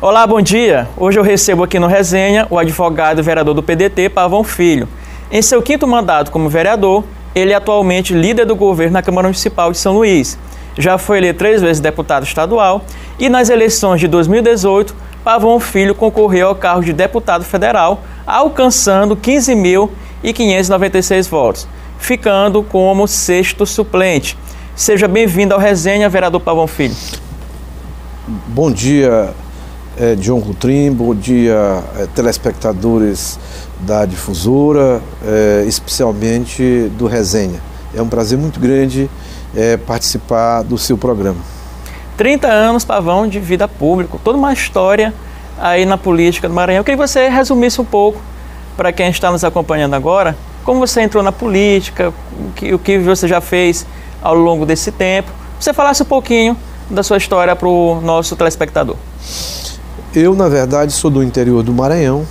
Olá, bom dia. Hoje eu recebo aqui no Resenha o advogado e vereador do PDT, Pavão Filho. Em seu 5º mandato como vereador, ele é atualmente líder do governo na Câmara Municipal de São Luís. Já foi eleito 3 vezes deputado estadual e nas eleições de 2018, Pavão Filho concorreu ao cargo de deputado federal, alcançando 15.596 votos, ficando como 6º suplente. Seja bem-vindo ao Resenha, vereador Pavão Filho. Bom dia, John Coutrin, bom dia, telespectadores da difusora, especialmente do Resenha. É um prazer muito grande participar do seu programa. 30 anos, Pavão, de vida pública, toda uma história aí na política do Maranhão. Eu queria que você resumisse um pouco, para quem está nos acompanhando agora, como você entrou na política, o que você já fez ao longo desse tempo. Você falasse um pouquinho da sua história para o nosso telespectador. Eu, na verdade, sou do interior do Maranhão,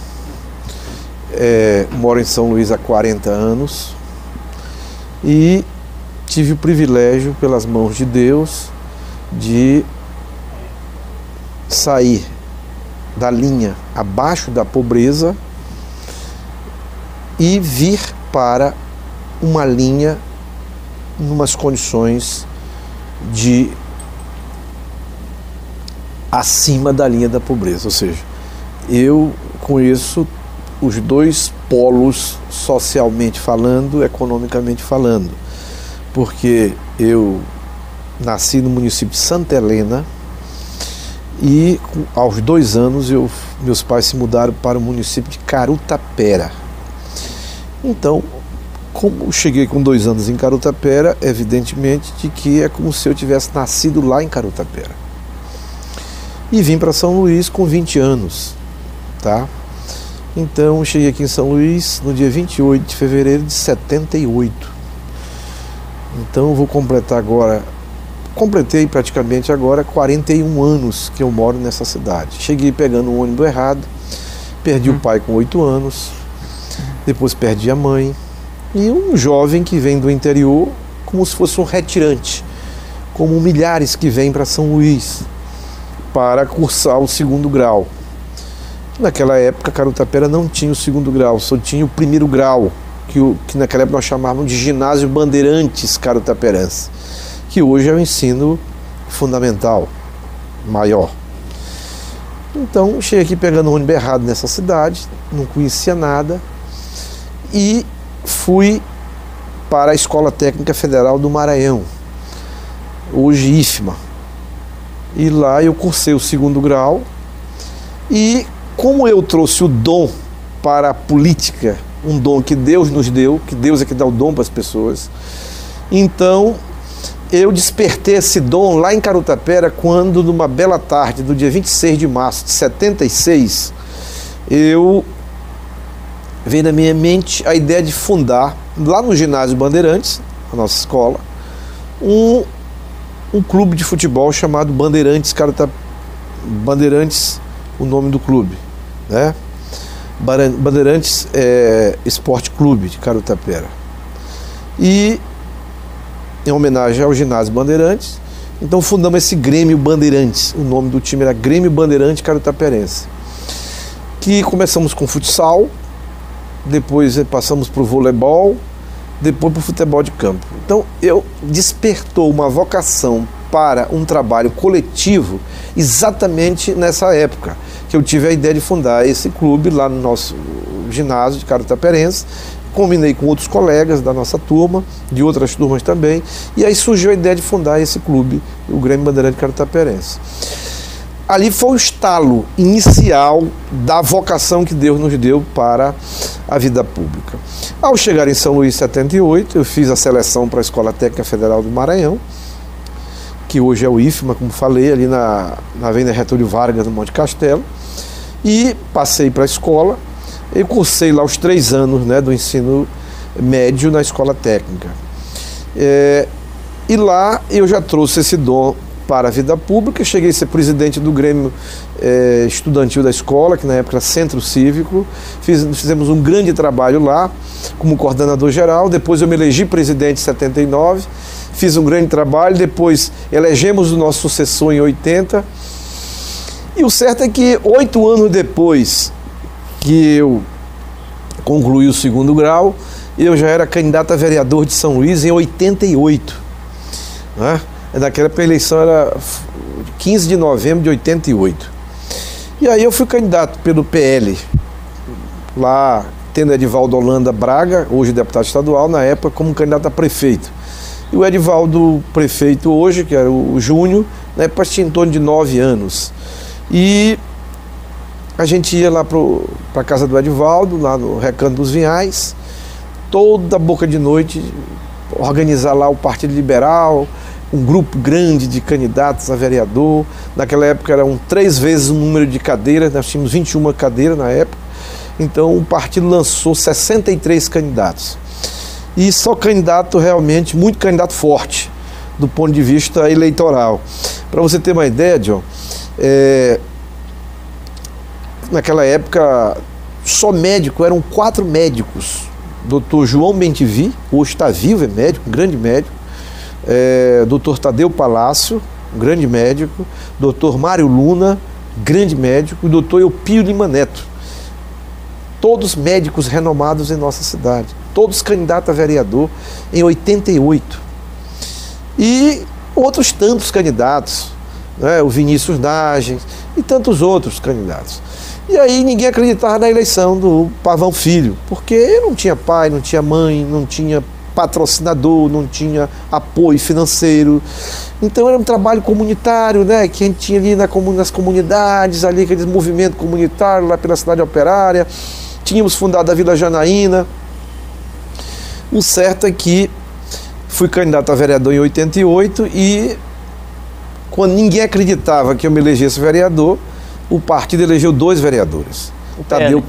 moro em São Luís há 40 anos e tive o privilégio, pelas mãos de Deus, de sair da linha abaixo da pobreza e vir para uma linha em umas condições de acima da linha da pobreza, ou seja, eu conheço os dois polos socialmente falando, economicamente falando, porque eu nasci no município de Santa Helena e aos 2 anos meus pais se mudaram para o município de Carutapera. Então, como eu cheguei com 2 anos em Carutapera, evidentemente de que é como se eu tivesse nascido lá em Carutapera. E vim para São Luís com 20 anos, tá? Então, cheguei aqui em São Luís no dia 28 de fevereiro de 78. Então, vou completar agora, completei praticamente agora 41 anos que eu moro nessa cidade. Cheguei pegando um ônibus errado, perdi o pai com 8 anos, depois perdi a mãe, e um jovem que vem do interior como se fosse um retirante, como milhares que vêm para São Luís para cursar o 2º grau. Naquela época, Carutapera não tinha o 2º grau, só tinha o 1º grau, que naquela época nós chamávamos de Ginásio Bandeirantes Carutaperense, que hoje é o ensino fundamental, maior. Então, cheguei aqui pegando um ônibus errado nessa cidade, não conhecia nada, e fui para a Escola Técnica Federal do Maranhão, hoje IFMA. E lá eu cursei o 2º grau, e como eu trouxe o dom para a política, um dom que Deus nos deu, que Deus é que dá o dom para as pessoas, então eu despertei esse dom lá em Carutapera quando, numa bela tarde do dia 26 de março de 76, veio na minha mente a ideia de fundar, lá no Ginásio Bandeirantes, a nossa escola, um clube de futebol chamado Bandeirantes Bandeirantes, o nome do clube, né? Bandeirantes Esporte Clube de Carutapera. E em homenagem ao Ginásio Bandeirantes, então fundamos esse Grêmio Bandeirantes. O nome do time era Grêmio Bandeirante Carutaperense. Que começamos com futsal, depois passamos para o voleibol, depois para o futebol de campo. Então despertou uma vocação para um trabalho coletivo exatamente nessa época, que eu tive a ideia de fundar esse clube lá no nosso ginásio de Carutaperense. Combinei com outros colegas da nossa turma, de outras turmas também, e aí surgiu a ideia de fundar esse clube, o Grêmio Bandeirante Carutaperense. Ali foi o estalo inicial da vocação que Deus nos deu para a vida pública. Ao chegar em São Luís em 78, eu fiz a seleção para a Escola Técnica Federal do Maranhão, que hoje é o IFMA, como falei, ali na Avenida Getúlio Vargas, no Monte Castelo, e passei para a escola. Eu cursei lá os 3 anos, né, do ensino médio na escola técnica. E lá eu já trouxe esse dom para a vida pública. Cheguei a ser presidente do Grêmio Estudantil da escola, que na época era Centro Cívico. Fizemos um grande trabalho lá, como coordenador geral. Depois eu me elegi presidente em 79, fiz um grande trabalho. Depois elegemos o nosso sucessor em 80. E o certo é que 8 anos depois que eu concluí o 2º grau, eu já era candidato a vereador de São Luís em 88. Né? Naquela época a eleição era 15 de novembro de 88. E aí eu fui candidato pelo PL, lá tendo Edivaldo Holanda Braga, hoje deputado estadual, na época como candidato a prefeito. E o Edivaldo prefeito hoje, que era o Júnior, na época tinha em torno de 9 anos. E a gente ia lá para a casa do Edivaldo, lá no Recanto dos Vinhais, toda boca de noite, organizar lá o Partido Liberal, um grupo grande de candidatos a vereador. Naquela época eram 3 vezes o número de cadeiras, nós tínhamos 21 cadeiras na época. Então o partido lançou 63 candidatos. E só candidato realmente, muito candidato forte, do ponto de vista eleitoral. Para você ter uma ideia, John, naquela época, só médico, eram 4 médicos. Dr. João Bentivi, hoje está vivo, é médico, um grande médico. Dr. Tadeu Palácio, um grande médico. Dr. Mário Luna, grande médico. E Dr. Eupío Lima Neto. Todos médicos renomados em nossa cidade. Todos candidatos a vereador em 88. E outros tantos candidatos, né? O Vinícius Nagens e tantos outros candidatos. E aí ninguém acreditava na eleição do Pavão Filho, porque não tinha pai, não tinha mãe, não tinha patrocinador, não tinha apoio financeiro. Então era um trabalho comunitário, né, que a gente tinha ali nas comunidades, ali aqueles movimentos comunitários lá pela cidade operária. Tínhamos fundado a Vila Janaína. O certo é que fui candidato a vereador em 88 e quando ninguém acreditava que eu me elegesse vereador, o partido elegeu 2 vereadores. Tadeu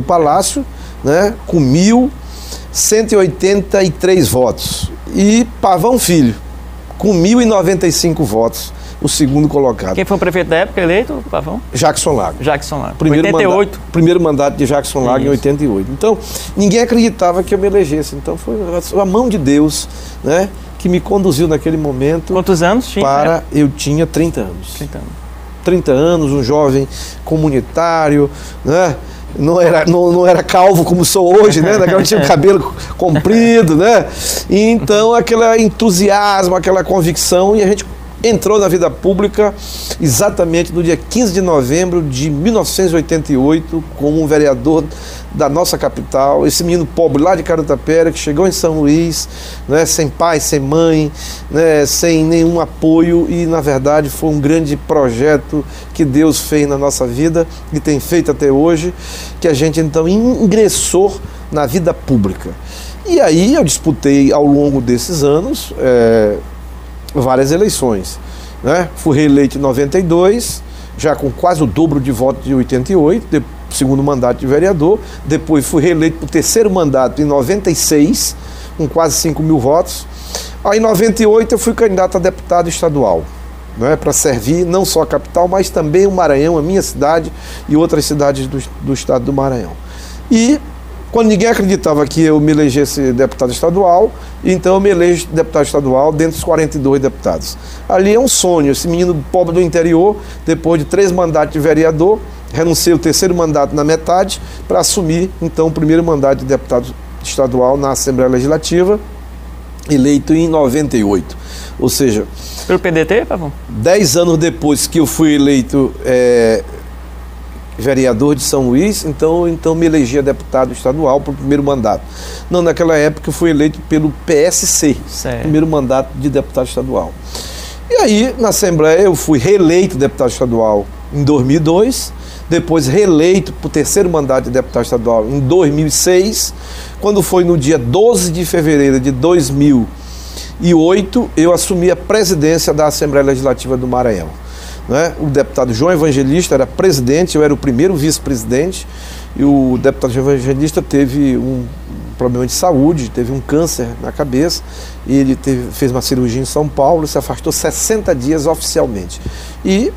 Palácio, né, com 1.183 votos. E Pavão Filho, com 1.095 votos, o 2º colocado. Quem foi o prefeito da época eleito, Pavão? Jackson Lago. Jackson Lago. Primeiro mandato de Jackson Lago em 88. Então, ninguém acreditava que eu me elegesse. Então, foi a mão de Deus, né, que me conduziu naquele momento. Quantos anos tinha? Eu tinha 30 anos. 30 anos. 30 anos, um jovem comunitário, né? Não era calvo como sou hoje, né? Naquela tinha o cabelo comprido, né? E então, aquele entusiasmo, aquela convicção, e a gente entrou na vida pública exatamente no dia 15 de novembro de 1988, como um vereador da nossa capital, esse menino pobre lá de Carutapera, que chegou em São Luís, né, sem pai, sem mãe, né, sem nenhum apoio, e na verdade foi um grande projeto que Deus fez na nossa vida e tem feito até hoje, que a gente então ingressou na vida pública. E aí eu disputei ao longo desses anos várias eleições, né? Fui reeleito em 92, já com quase o dobro de votos de 88, segundo mandato de vereador. Depois fui reeleito para o 3º mandato em 96, com quase 5.000 votos. Aí em 98 eu fui candidato a deputado estadual, né? Para servir não só a capital, mas também o Maranhão, a minha cidade e outras cidades do estado do Maranhão. E quando ninguém acreditava que eu me elegesse deputado estadual, então eu me elejo deputado estadual dentro dos 42 deputados. Ali é um sonho, esse menino pobre do interior, depois de 3 mandatos de vereador, renunciei o 3º mandato na metade para assumir então o 1º mandato de deputado estadual na Assembleia Legislativa, eleito em 98. Ou seja, pelo PDT, Pavão? 10 anos depois que eu fui eleito vereador de São Luís, então me elegi a deputado estadual para o 1º mandato. Não, naquela época eu fui eleito pelo PSC, certo. 1º mandato de deputado estadual. E aí, na Assembleia, eu fui reeleito deputado estadual em 2002, depois reeleito para o 3º mandato de deputado estadual em 2006, quando foi no dia 12 de fevereiro de 2008, eu assumi a presidência da Assembleia Legislativa do Maranhão. Né? O deputado João Evangelista era presidente, eu era o primeiro vice-presidente, e o deputado João Evangelista teve um problema de saúde, teve um câncer na cabeça, e ele fez uma cirurgia em São Paulo, se afastou 60 dias oficialmente. E,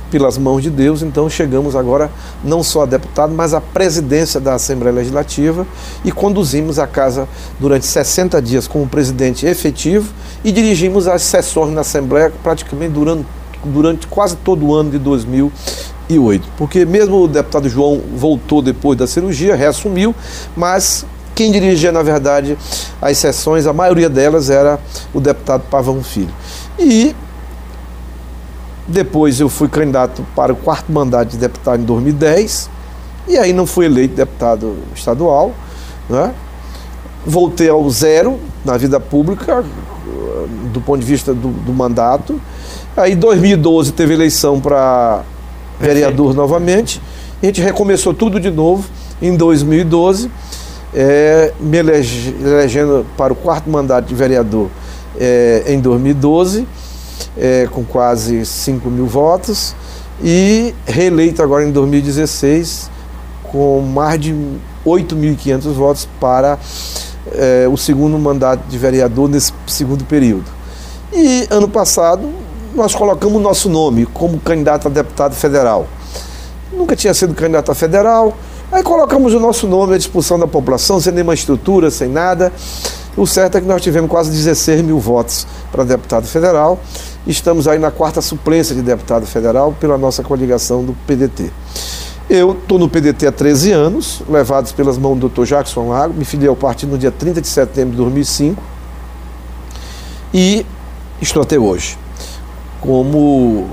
pelas mãos de Deus, então chegamos agora não só a deputado, mas a presidência da Assembleia Legislativa, e conduzimos a casa durante 60 dias como presidente efetivo, e dirigimos as sessões na Assembleia praticamente durante quase todo o ano de 2008. Porque mesmo o deputado João voltou depois da cirurgia, reassumiu, mas quem dirigia, na verdade, as sessões, a maioria delas era o deputado Pavão Filho. E depois eu fui candidato para o 4º mandato de deputado em 2010, e aí não fui eleito deputado estadual, né? Voltei ao zero na vida pública, do ponto de vista do mandato. Aí em 2012 teve eleição para vereador novamente, a gente recomeçou tudo de novo em 2012, me elegendo para o 4º mandato de vereador em 2012, com quase 5 mil votos, e reeleito agora em 2016 com mais de 8.500 votos para o 2º mandato de vereador nesse 2º período. E ano passado nós colocamos o nosso nome como candidato a deputado federal. Nunca tinha sido candidato a federal, aí colocamos o nosso nome à disposição da população, sem nenhuma estrutura, sem nada. O certo é que nós tivemos quase 16 mil votos para deputado federal. Estamos aí na 4ª suplência de deputado federal pela nossa coligação do PDT. Eu estou no PDT há 13 anos, levados pelas mãos do Dr. Jackson Lago, me filiei ao partido no dia 30 de setembro de 2005 e estou até hoje como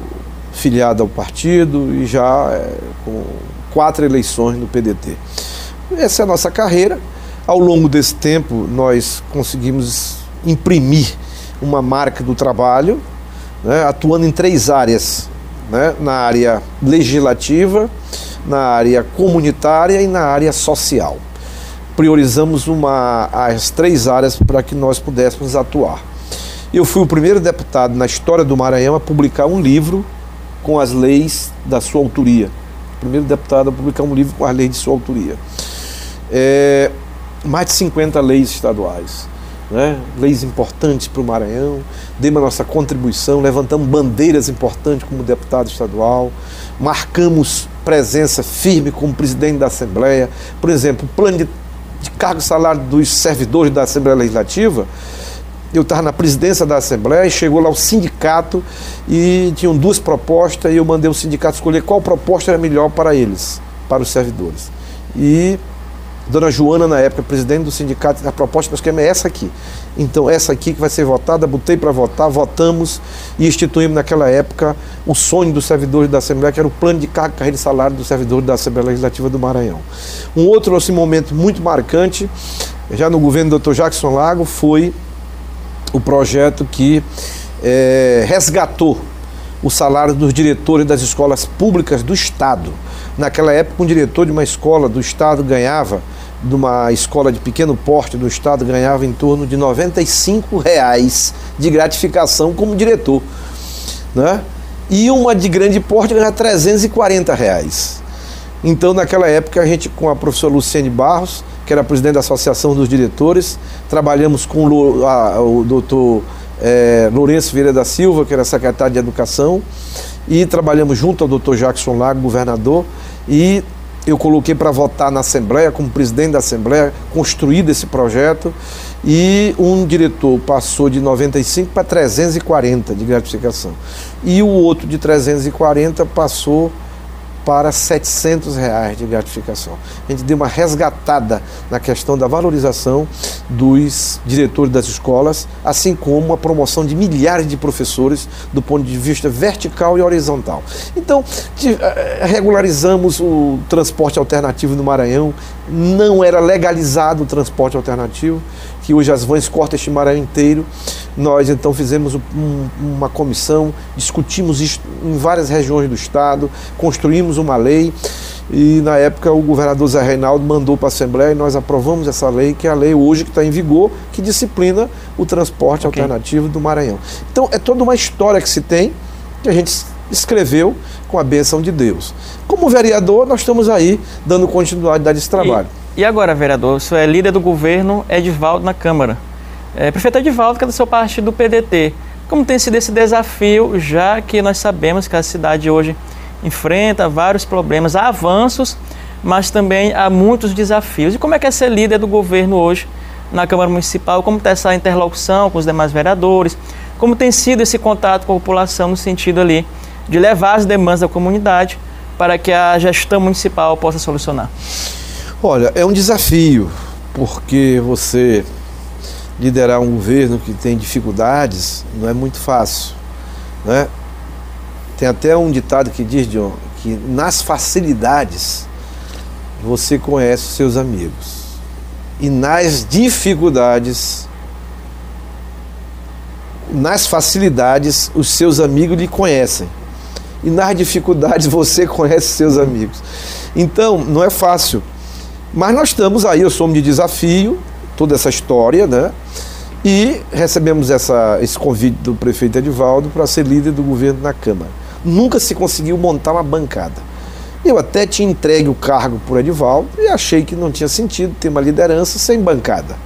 filiado ao partido e já com 4 eleições no PDT. Essa é a nossa carreira. Ao longo desse tempo nós conseguimos imprimir uma marca do trabalho, né, atuando em 3 áreas, né, na área legislativa, na área comunitária e na área social. Priorizamos as 3 áreas para que nós pudéssemos atuar. Eu fui o primeiro deputado na história do Maranhão a publicar um livro com as leis da sua autoria. O primeiro deputado a publicar um livro com as leis de sua autoria. Mais de 50 leis estaduais, né? Leis importantes para o Maranhão, demos a nossa contribuição, levantamos bandeiras importantes como deputado estadual, marcamos presença firme como presidente da Assembleia. Por exemplo, o plano de cargo e salário dos servidores da Assembleia Legislativa, eu estava na presidência da Assembleia e chegou lá o sindicato e tinham 2 propostas e eu mandei o sindicato escolher qual proposta era melhor para eles, para os servidores. E Dona Joana, na época, presidente do sindicato, a proposta que nós queremos é essa aqui. Então, essa aqui que vai ser votada, botei para votar, votamos e instituímos naquela época o sonho dos servidores da Assembleia, que era o plano de carga, carreira e salário dos servidores da Assembleia Legislativa do Maranhão. Um outro assim, momento muito marcante, já no governo do Dr. Jackson Lago, foi o projeto que resgatou o salário dos diretores das escolas públicas do Estado. Naquela época, um diretor de uma escola do Estado ganhava, de uma escola de pequeno porte do Estado, ganhava em torno de R$ 95 de gratificação como diretor, né? E uma de grande porte ganhava R$ 340. Então, naquela época, a gente, com a professora Luciene Barros, que era presidente da Associação dos Diretores, trabalhamos com o doutor Lourenço Vieira da Silva, que era secretário de Educação, e trabalhamos junto ao doutor Jackson Lago, governador, e eu coloquei para votar na Assembleia, como presidente da Assembleia, construído esse projeto, e um diretor passou de 95 para 340 de gratificação. E o outro de 340 passou para R$ 700 de gratificação. A gente deu uma resgatada na questão da valorização dos diretores das escolas, assim como a promoção de milhares de professores do ponto de vista vertical e horizontal. Então, regularizamos o transporte alternativo no Maranhão, não era legalizado o transporte alternativo, que hoje as vans cortam este Maranhão inteiro. Nós então fizemos uma comissão, discutimos isso em várias regiões do estado, construímos uma lei e na época o governador Zé Reinaldo mandou para a Assembleia e nós aprovamos essa lei, que é a lei hoje que está em vigor, que disciplina o transporte alternativo do Maranhão. Então é toda uma história que se tem, que a gente escreveu com a bênção de Deus. Como vereador, nós estamos aí dando continuidade a esse trabalho. E agora, vereador, o senhor é líder do governo Edivaldo na Câmara. Prefeito Edivaldo, que é do seu partido do PDT. Como tem sido esse desafio, já que nós sabemos que a cidade hoje enfrenta vários problemas, há avanços, mas também há muitos desafios. E como é que é ser líder do governo hoje na Câmara Municipal? Como está essa interlocução com os demais vereadores? Como tem sido esse contato com a população no sentido ali de levar as demandas da comunidade para que a gestão municipal possa solucionar? Olha, é um desafio, porque você liderar um governo que tem dificuldades não é muito fácil, né? Tem até um ditado que diz, John, que nas facilidades você conhece os seus amigos e nas dificuldades, nas facilidades os seus amigos lhe conhecem e nas dificuldades você conhece seus amigos. Então não é fácil, mas nós estamos aí, eu sou um de desafio, toda essa história, né? E recebemos esse convite do prefeito Edivaldo para ser líder do governo na Câmara. Nunca se conseguiu montar uma bancada. Eu até tinha entregue o cargo por Edivaldo e achei que não tinha sentido ter uma liderança sem bancada,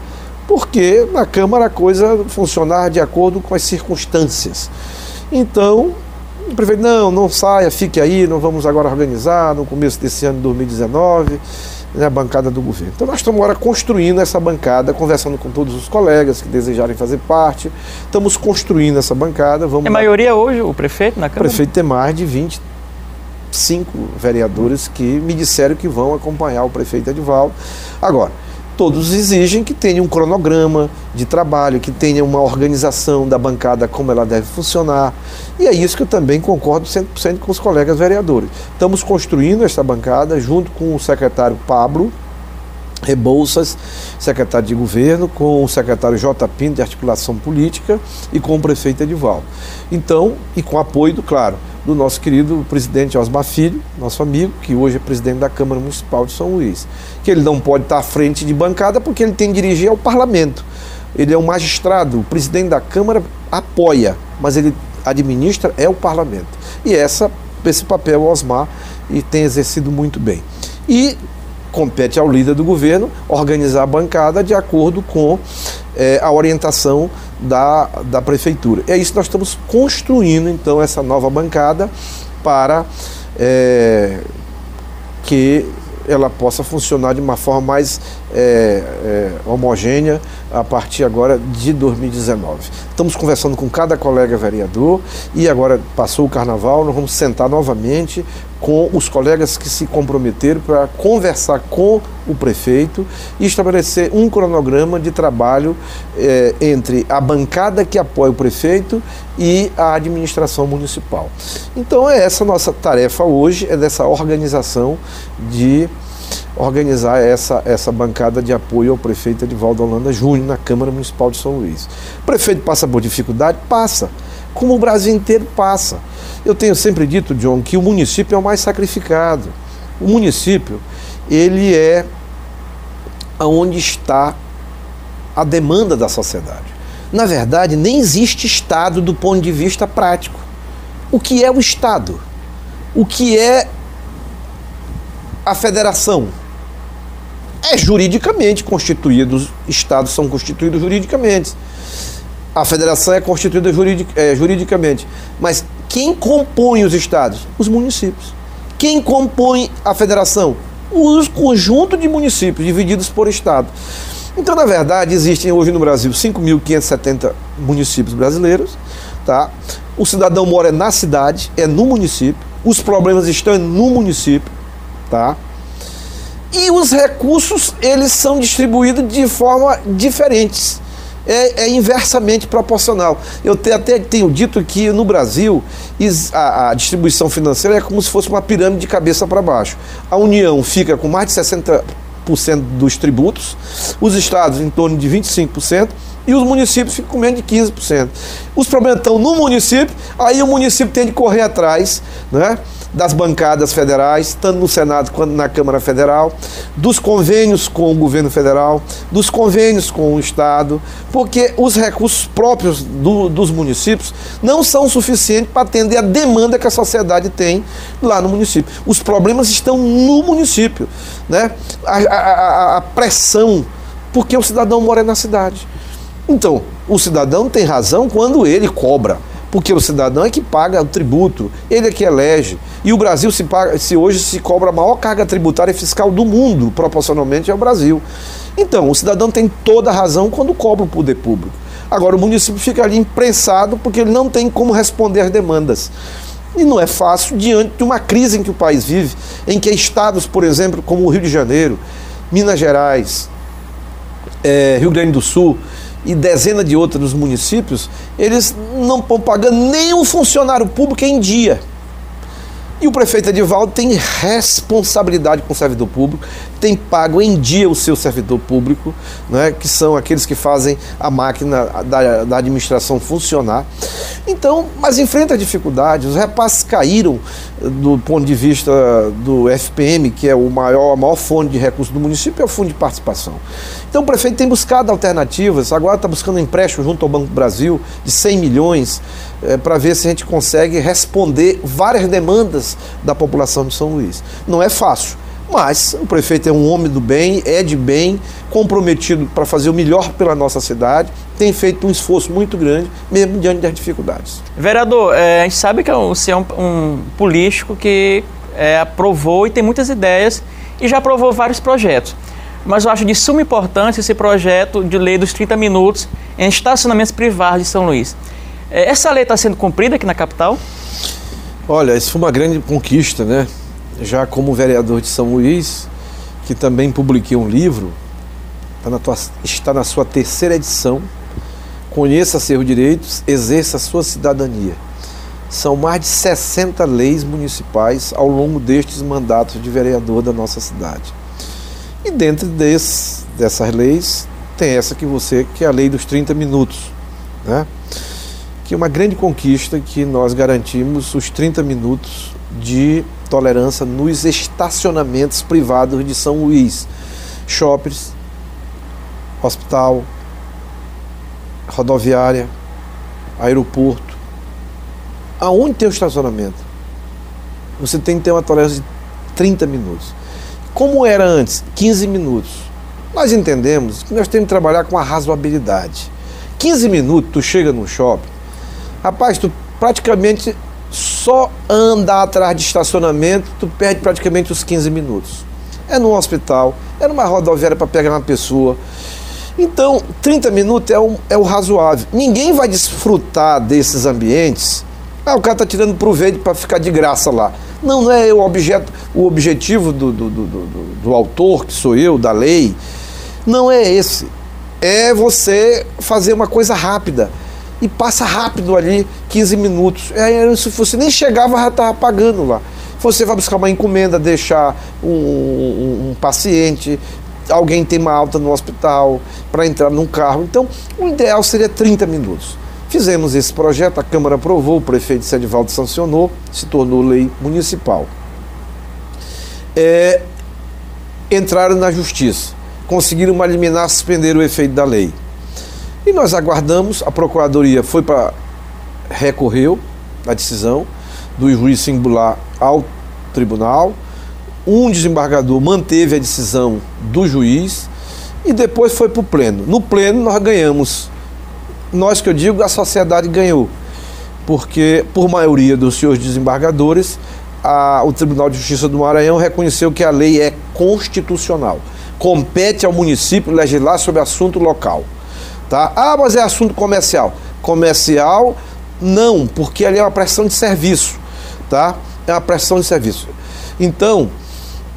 porque na Câmara a coisa funcionava de acordo com as circunstâncias. Então, o prefeito, não saia, fique aí, nós vamos agora organizar no começo desse ano de 2019, né, a bancada do governo. Então nós estamos agora construindo essa bancada, conversando com todos os colegas que desejarem fazer parte, estamos construindo essa bancada. É maioria hoje o prefeito na Câmara? O prefeito tem mais de 25 vereadores que me disseram que vão acompanhar o prefeito Edivaldo. Agora, todos exigem que tenha um cronograma de trabalho, que tenha uma organização da bancada, como ela deve funcionar. E é isso que eu também concordo 100% com os colegas vereadores. Estamos construindo essa bancada junto com o secretário Pablo Rebouças, secretário de governo, com o secretário J. Pinto, de articulação política, e com o prefeito Edivaldo. Então, e com apoio, claro, do nosso querido presidente Osmar Filho, nosso amigo, que hoje é presidente da Câmara Municipal de São Luís, que ele não pode estar à frente de bancada porque ele tem que dirigir ao parlamento. Ele é um magistrado, o presidente da Câmara apoia, mas ele administra o parlamento. E esse papel o Osmar e tem exercido muito bem. E compete ao líder do governo organizar a bancada de acordo com a orientação da prefeitura. É isso que nós estamos construindo, então, essa nova bancada para que ela possa funcionar de uma forma mais homogênea a partir agora de 2019. Estamos conversando com cada colega vereador e agora passou o carnaval, nós vamos sentar novamente com os colegas que se comprometeram para conversar com o prefeito e estabelecer um cronograma de trabalho entre a bancada que apoia o prefeito e a administração municipal. Então é essa nossa tarefa hoje, é dessa organização de organizar essa bancada de apoio ao prefeito Edivaldo Holanda Júnior na Câmara Municipal de São Luís. O prefeito passa por dificuldade? Passa, como o Brasil inteiro passa. Eu tenho sempre dito, John, que o município é o mais sacrificado. O município, ele é onde está a demanda da sociedade. Na verdade, nem existe Estado do ponto de vista prático. O que é o Estado? O que é a federação? É juridicamente constituído, os estados são constituídos juridicamente. A federação é constituída juridicamente. Mas quem compõe os estados? Os municípios. Quem compõe a federação? O conjunto de municípios divididos por estado. Então, na verdade, existem hoje no Brasil 5.570 municípios brasileiros. Tá? O cidadão mora na cidade, é no município. Os problemas estão no município. Tá? E os recursos, eles são distribuídos de forma diferentes. É inversamente proporcional. Eu até tenho dito que no Brasil a distribuição financeira é como se fosse uma pirâmide de cabeça para baixo. A União fica com mais de 60% dos tributos, os estados em torno de 25% e os municípios ficam com menos de 15%. Os problemas estão no município, aí o município tem de correr atrás, né, das bancadas federais, tanto no Senado quanto na Câmara Federal, dos convênios com o governo federal, dos convênios com o Estado, porque os recursos próprios dos municípios não são suficientes para atender a demanda que a sociedade tem lá no município. Os problemas estão no município, né? A pressão, porque o cidadão mora na cidade. Então, o cidadão tem razão quando ele cobra, porque o cidadão é que paga o tributo, ele é que elege. E o Brasil, se hoje se cobra a maior carga tributária e fiscal do mundo, proporcionalmente, é o Brasil. Então, o cidadão tem toda a razão quando cobra o poder público. Agora, o município fica ali imprensado porque ele não tem como responder às demandas. E não é fácil diante de uma crise em que o país vive, em que estados, por exemplo, como o Rio de Janeiro, Minas Gerais, Rio Grande do Sul e dezenas de outros municípios, eles não estão pagando nenhum funcionário público em dia. E o prefeito Edivaldo tem responsabilidade com o servidor público, tem pago em dia o seu servidor público, né, que são aqueles que fazem a máquina da administração funcionar. Então, mas enfrenta dificuldades, os repasses caíram do ponto de vista do FPM, que é a maior fonte de recursos do município, é o Fundo de Participação. Então o prefeito tem buscado alternativas, agora está buscando um empréstimo junto ao Banco do Brasil de 100 milhões, para ver se a gente consegue responder várias demandas da população de São Luís. Não é fácil, mas o prefeito é um homem do bem, é de bem, comprometido para fazer o melhor pela nossa cidade, tem feito um esforço muito grande, mesmo diante das dificuldades. Vereador, a gente sabe que você é um político que aprovou e tem muitas ideias e já aprovou vários projetos. Mas eu acho de suma importância esse projeto de lei dos 30 minutos em estacionamentos privados de São Luís. Essa lei está sendo cumprida aqui na capital? Olha, isso foi uma grande conquista, né? Já como vereador de São Luís, que também publiquei um livro, está na sua 3ª edição, Conheça seus direitos, exerça a sua cidadania. São mais de 60 leis municipais ao longo destes mandatos de vereador da nossa cidade. E dentro dessas leis, tem essa que é a lei dos 30 minutos, né? Que é uma grande conquista, que nós garantimos os 30 minutos de tolerância nos estacionamentos privados de São Luís, shoppings, hospital, rodoviária, aeroporto. Aonde tem o estacionamento, você tem que ter uma tolerância de 30 minutos. Como era antes, 15 minutos. Nós entendemos que nós temos que trabalhar com a razoabilidade. 15 minutos, tu chega no shopping, rapaz, tu praticamente só andar atrás de estacionamento, tu perde praticamente os 15 minutos. É no hospital, é numa rodoviária para pegar uma pessoa. Então, 30 minutos é o razoável. Ninguém vai desfrutar desses ambientes. O cara está tirando proveito para ficar de graça lá. Não é o objetivo do autor, que sou eu, da lei, não é esse. É você fazer uma coisa rápida. E passa rápido ali, 15 minutos. Se você nem chegava, já estava pagando lá. Você vai buscar uma encomenda, deixar um paciente, alguém tem uma alta no hospital, para entrar num carro. Então, o ideal seria 30 minutos. Fizemos esse projeto, a Câmara aprovou, o prefeito Edivaldo sancionou, se tornou lei municipal. Entraram na justiça, conseguiram uma liminar, suspender o efeito da lei. E nós aguardamos, a Procuradoria recorreu à decisão do juiz singular ao tribunal, um desembargador manteve a decisão do juiz e depois foi para o pleno. No pleno nós ganhamos, nós que eu digo, a sociedade ganhou, porque por maioria dos senhores desembargadores, o Tribunal de Justiça do Maranhão reconheceu que a lei é constitucional, compete ao município legislar sobre assunto local. Tá? Mas é assunto comercial. Comercial, não, porque ali é uma prestação de serviço. Tá? É uma prestação de serviço. Então,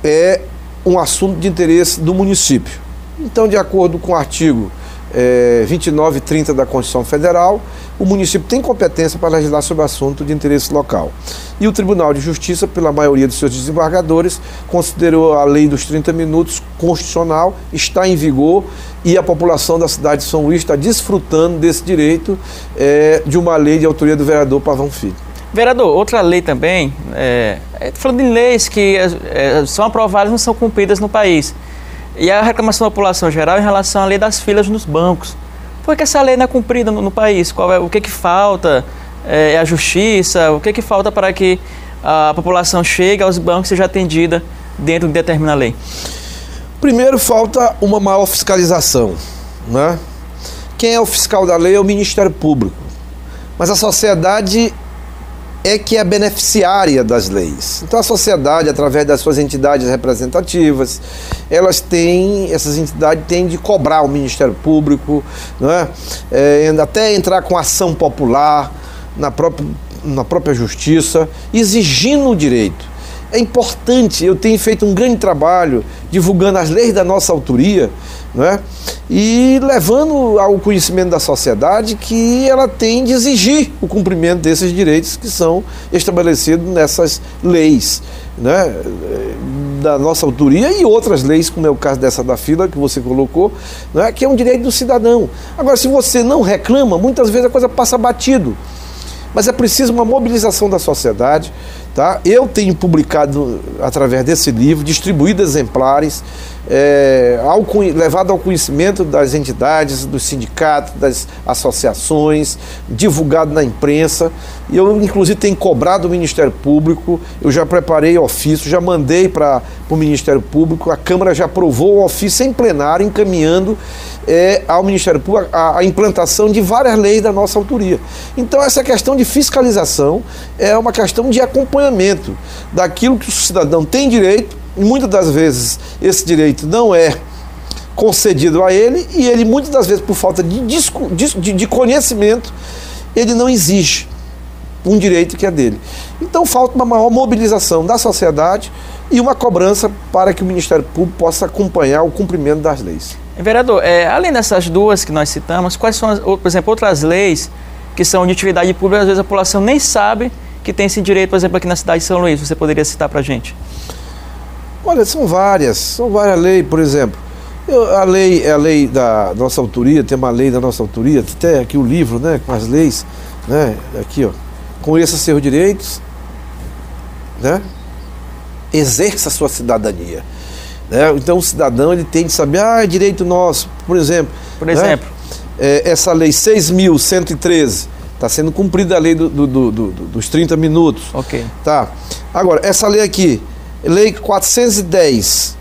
é um assunto de interesse do município. Então, de acordo com o artigo 29 e 30 da Constituição Federal, o município tem competência para legislar sobre assunto de interesse local. E o Tribunal de Justiça, pela maioria dos seus desembargadores, considerou a lei dos 30 minutos constitucional, está em vigor e a população da cidade de São Luís está desfrutando desse direito de uma lei de autoria do vereador Pavão Filho. Vereador, outra lei também, falando em leis que são aprovadas e não são cumpridas no país. E a reclamação da população geral em relação à lei das filas nos bancos. Por que essa lei não é cumprida no país? O que falta? É a justiça? O que falta para que a população chegue aos bancos e seja atendida dentro de determinada lei? Primeiro, falta uma maior fiscalização, né? Quem é o fiscal da lei é o Ministério Público. Mas a sociedade é que é beneficiária das leis. Então a sociedade, através das suas entidades representativas, essas entidades têm de cobrar o Ministério Público, né? Até entrar com ação popular, na própria justiça, exigindo o direito. É importante, eu tenho feito um grande trabalho divulgando as leis da nossa autoria, não é? E levando ao conhecimento da sociedade que ela tem de exigir o cumprimento desses direitos que são estabelecidos nessas leis, né, da nossa autoria e outras leis, como é o caso dessa da fila que você colocou, né, que é um direito do cidadão. Agora, se você não reclama, muitas vezes a coisa passa batido. Mas é preciso uma mobilização da sociedade, tá? Eu tenho publicado, através desse livro, distribuído exemplares, levado ao conhecimento das entidades, dos sindicatos, das associações, divulgado na imprensa. E eu, inclusive, tenho cobrado o Ministério Público, eu já preparei ofício, já mandei para o Ministério Público, a Câmara já aprovou o ofício em plenário, encaminhando ao Ministério Público a implantação de várias leis da nossa autoria. Então, essa questão de fiscalização é uma questão de acompanhamento daquilo que o cidadão tem direito, e muitas das vezes esse direito não é concedido a ele, e ele muitas das vezes, por falta de conhecimento, ele não exige um direito que é dele. Então falta uma maior mobilização da sociedade e uma cobrança para que o Ministério Público possa acompanhar o cumprimento das leis. Vereador, além dessas duas que nós citamos, quais são, por exemplo, outras leis que são de utilidade pública, às vezes a população nem sabe que tem esse direito, por exemplo, aqui na cidade de São Luís? Você poderia citar para a gente? Olha, são várias leis, por exemplo. A lei da nossa autoria, tem uma lei da nossa autoria, até aqui o livro, né, com as leis, né, aqui, ó, conheça seus direitos, né, exerça a sua cidadania. Né? Então o cidadão ele tem de saber, é direito nosso, por exemplo. Né? Essa lei 6.113 está sendo cumprida a lei dos 30 minutos. Ok. Tá. Agora, essa lei aqui, lei 410,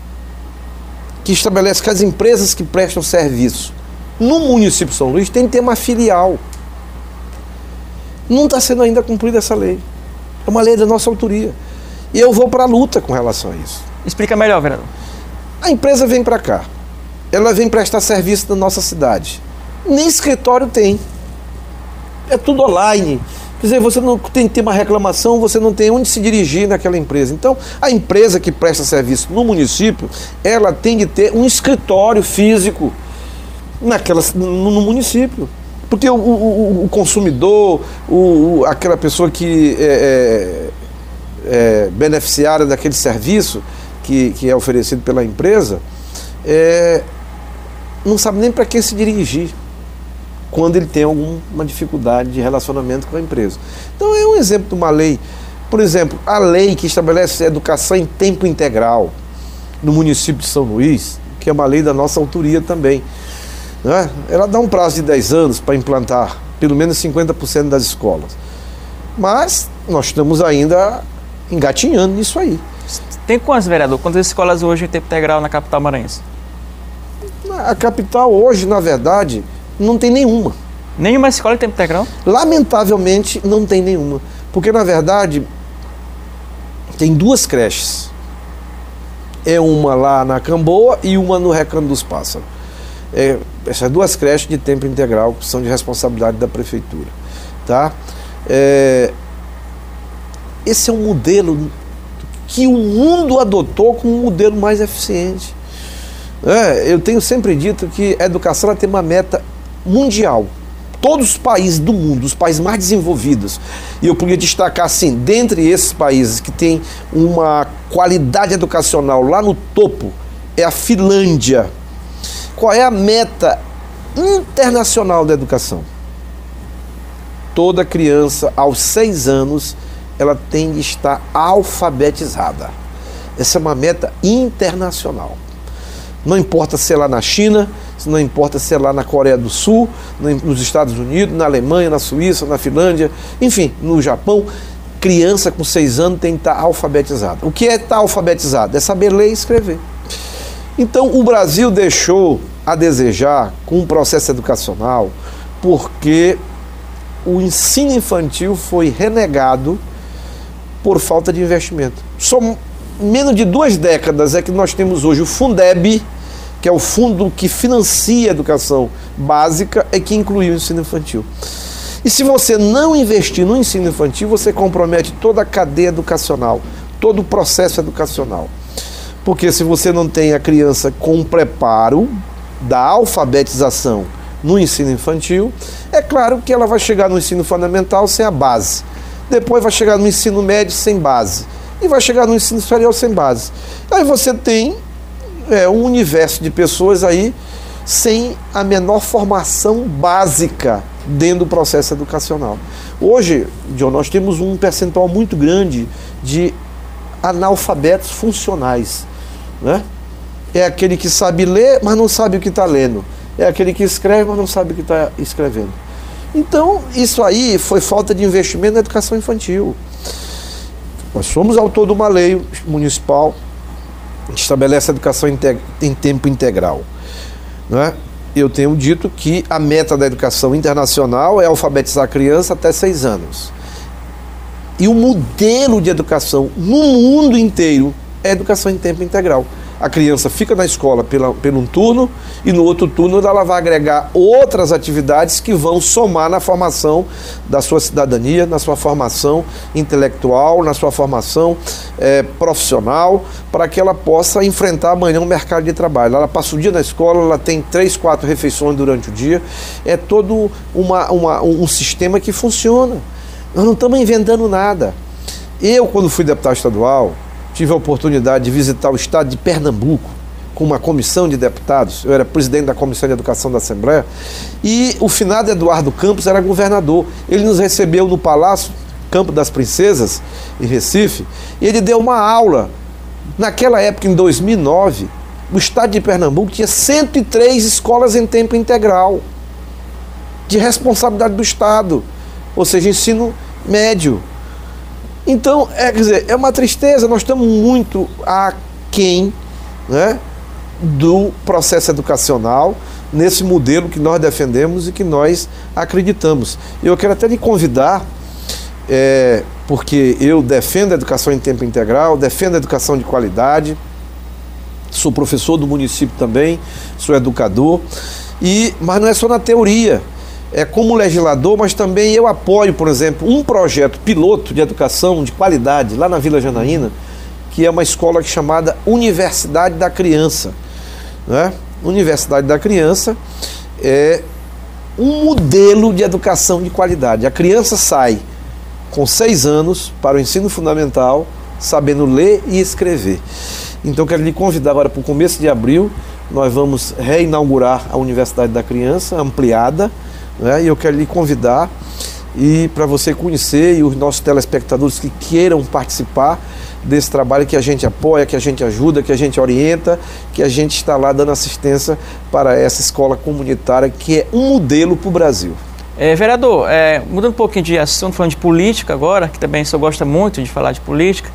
que estabelece que as empresas que prestam serviço no município de São Luís tem que ter uma filial. Não está sendo ainda cumprida essa lei. É uma lei da nossa autoria. E eu vou para a luta com relação a isso. Explica melhor, vereador. A empresa vem para cá. Ela vem prestar serviço na nossa cidade. Nem escritório tem. É tudo online. Quer dizer, você não tem que ter uma reclamação, você não tem onde se dirigir naquela empresa. Então, a empresa que presta serviço no município, ela tem de ter um escritório físico no município. Porque o consumidor, aquela pessoa que é beneficiária daquele serviço que é oferecido pela empresa, não sabe nem para quem se dirigir quando ele tem alguma dificuldade de relacionamento com a empresa. Então é um exemplo de uma lei. Por exemplo, a lei que estabelece a educação em tempo integral no município de São Luís, que é uma lei da nossa autoria também, né? Ela dá um prazo de 10 anos para implantar pelo menos 50% das escolas. Mas nós estamos ainda engatinhando nisso aí. Tem quantos, vereador? Quantas escolas hoje em tempo integral na capital maranhense? A capital hoje, na verdade, não tem nenhuma. Nenhuma escola em tempo integral? Lamentavelmente, não tem nenhuma. Porque, na verdade, tem duas creches. É uma lá na Camboa e uma no Recanto dos Pássaros. Essas duas creches de tempo integral que são de responsabilidade da prefeitura. Tá? Esse é um modelo que o mundo adotou como um modelo mais eficiente. Eu tenho sempre dito que a educação ela tem uma meta mundial. Todos os países do mundo, os países mais desenvolvidos, e eu podia destacar assim, dentre esses países que tem uma qualidade educacional lá no topo, é a Finlândia. Qual é a meta internacional da educação? Toda criança aos 6 anos ela tem de estar alfabetizada. Essa é uma meta internacional. Não importa se é lá na China, não importa se é lá na Coreia do Sul, nos Estados Unidos, na Alemanha, na Suíça, na Finlândia, enfim, no Japão, criança com 6 anos tem que estar alfabetizada. O que é estar alfabetizado? É saber ler e escrever. Então, o Brasil deixou a desejar com o processo educacional porque o ensino infantil foi renegado por falta de investimento. Só menos de 2 décadas é que nós temos hoje o Fundeb, que é o fundo que financia a educação básica e que incluiu o ensino infantil. E se você não investir no ensino infantil, você compromete toda a cadeia educacional, todo o processo educacional. Porque se você não tem a criança com preparo da alfabetização no ensino infantil, é claro que ela vai chegar no ensino fundamental sem a base. Depois vai chegar no ensino médio sem base. E vai chegar no ensino superior sem base. Aí você tem um universo de pessoas aí sem a menor formação básica dentro do processo educacional. Hoje, John, nós temos um percentual muito grande de analfabetos funcionais, né? É aquele que sabe ler, mas não sabe o que está lendo. É aquele que escreve, mas não sabe o que está escrevendo. Então, isso aí foi falta de investimento na educação infantil. Nós somos autor de uma lei municipal que estabelece a educação em tempo integral, né? Eu tenho dito que a meta da educação internacional é alfabetizar a criança até 6 anos. E o modelo de educação no mundo inteiro é educação em tempo integral. A criança fica na escola pelo um turno e no outro turno ela vai agregar outras atividades que vão somar na formação da sua cidadania, na sua formação intelectual, na sua formação profissional, para que ela possa enfrentar amanhã o mercado de trabalho. Ela passa o dia na escola, ela tem 3, 4 refeições durante o dia, é todo um sistema que funciona. Nós não estamos inventando nada. Eu, quando fui deputado estadual, tive a oportunidade de visitar o estado de Pernambuco com uma comissão de deputados. Eu era presidente da Comissão de Educação da Assembleia e o finado Eduardo Campos era governador. Ele nos recebeu no Palácio Campo das Princesas, em Recife, e ele deu uma aula. Naquela época, em 2009, o estado de Pernambuco tinha 103 escolas em tempo integral, de responsabilidade do Estado, ou seja, ensino médio. Então, quer dizer, é uma tristeza, nós estamos muito aquém, né, do processo educacional, nesse modelo que nós defendemos e que nós acreditamos. Eu quero até lhe convidar, porque eu defendo a educação em tempo integral, defendo a educação de qualidade, sou professor do município também, sou educador, mas não é só na teoria. Como legislador, mas também eu apoio, por exemplo, um projeto piloto de educação de qualidade lá na Vila Janaína, que é uma escola chamada Universidade da Criança, né? Universidade da Criança é um modelo de educação de qualidade. A criança sai com 6 anos para o ensino fundamental, sabendo ler e escrever. Então, quero lhe convidar agora para o começo de abril, nós vamos reinaugurar a Universidade da Criança, ampliada, e eu quero lhe convidar para você conhecer e os nossos telespectadores que queiram participar desse trabalho que a gente apoia, que a gente ajuda, que a gente orienta, que a gente está lá dando assistência para essa escola comunitária que é um modelo para o Brasil. Vereador, mudando um pouquinho de assunto, falando de política agora, que também o senhor gosta muito de falar de política,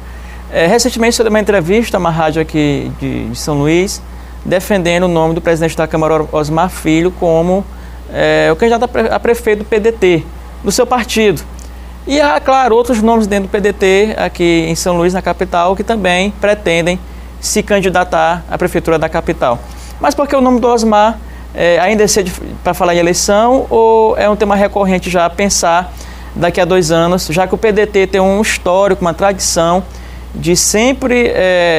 recentemente o senhor deu uma entrevista a uma rádio aqui de São Luís, defendendo o nome do presidente da Câmara, Osmar Filho, como o candidato a prefeito do PDT, do seu partido. E há, claro, outros nomes dentro do PDT aqui em São Luís, na capital, que também pretendem se candidatar à prefeitura da capital. Mas por que o nome do Osmar ainda é cedo para falar em eleição, ou é um tema recorrente já a pensar daqui a 2 anos, já que o PDT tem um histórico, uma tradição de sempre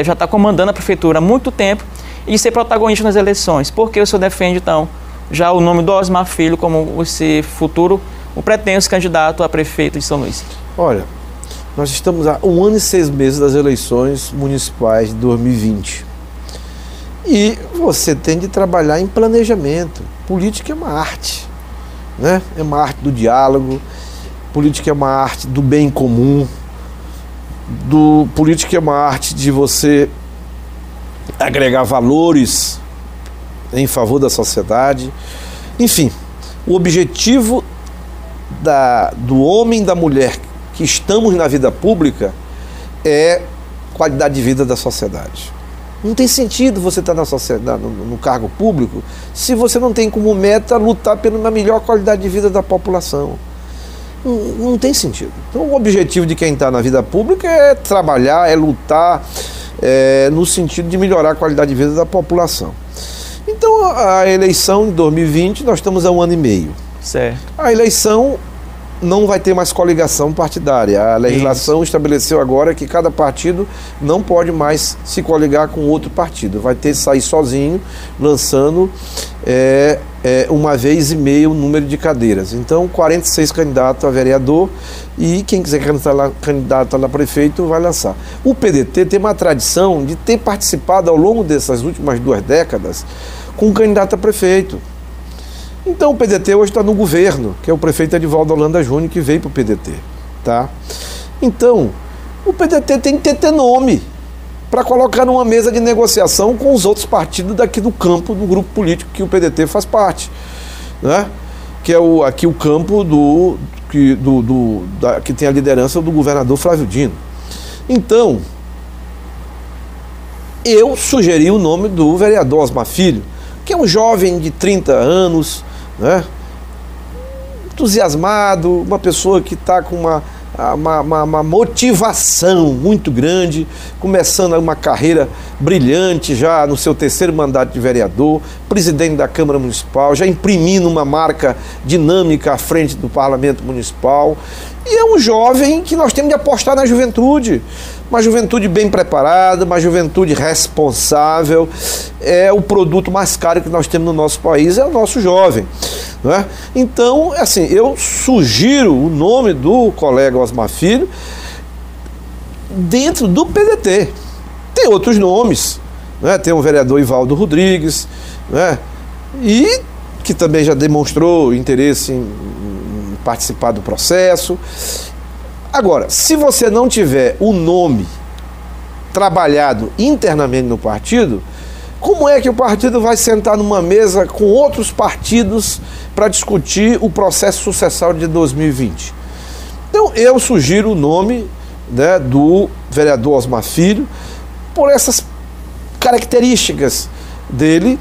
já estar comandando a prefeitura há muito tempo e de ser protagonista nas eleições? Por que o senhor defende, então, já o nome do Osmar Filho como esse futuro, o pretenso candidato a prefeito de São Luís? Olha, nós estamos há 1 ano e 6 meses das eleições municipais de 2020. E você tem de trabalhar em planejamento. Política é uma arte, né? É uma arte do diálogo, política é uma arte do bem comum, política é uma arte de você agregar valores em favor da sociedade. Enfim, o objetivo do homem e da mulher que estamos na vida pública é qualidade de vida da sociedade. Não tem sentido você estar no cargo público se você não tem como meta lutar pela melhor qualidade de vida da população. Não tem sentido. Então, o objetivo de quem está na vida pública é trabalhar, é lutar no sentido de melhorar a qualidade de vida da população. Então, a eleição de 2020, nós estamos há 1 ano e meio. Certo. A eleição não vai ter mais coligação partidária. A legislação estabeleceu agora que cada partido não pode mais se coligar com outro partido. Vai ter que sair sozinho, lançando uma vez e meia o número de cadeiras. Então, 46 candidatos a vereador e quem quiser candidato a prefeito vai lançar. O PDT tem uma tradição de ter participado ao longo dessas últimas 2 décadas com um candidato a prefeito. Então o PDT hoje está no governo, que é o prefeito Edivaldo Holanda Júnior, que veio para o PDT. Tá? Então, o PDT tem que ter nome para colocar numa mesa de negociação com os outros partidos daqui do campo do grupo político que o PDT faz parte. Né? Que é aqui o campo que tem a liderança do governador Flávio Dino. Então, eu sugeri o nome do vereador Osmar Filho, que é um jovem de 30 anos, né? Entusiasmado, uma pessoa que está com uma motivação muito grande, começando uma carreira brilhante já no seu 3º mandato de vereador, presidente da Câmara Municipal, já imprimindo uma marca dinâmica à frente do Parlamento Municipal. E é um jovem que nós temos de apostar na juventude, uma juventude bem preparada, uma juventude responsável. É o produto mais caro que nós temos no nosso país, é o nosso jovem. Não é? Então, assim, eu sugiro o nome do colega Osmar Filho dentro do PDT. Tem outros nomes, né? Tem o vereador Ivaldo Rodrigues, né? E que também já demonstrou interesse em participar do processo. Agora, se você não tiver o nome trabalhado internamente no partido, como é que o partido vai sentar numa mesa com outros partidos para discutir o processo sucessório de 2020? Então, eu sugiro o nome, né, do vereador Osmar Filho, por essas características dele,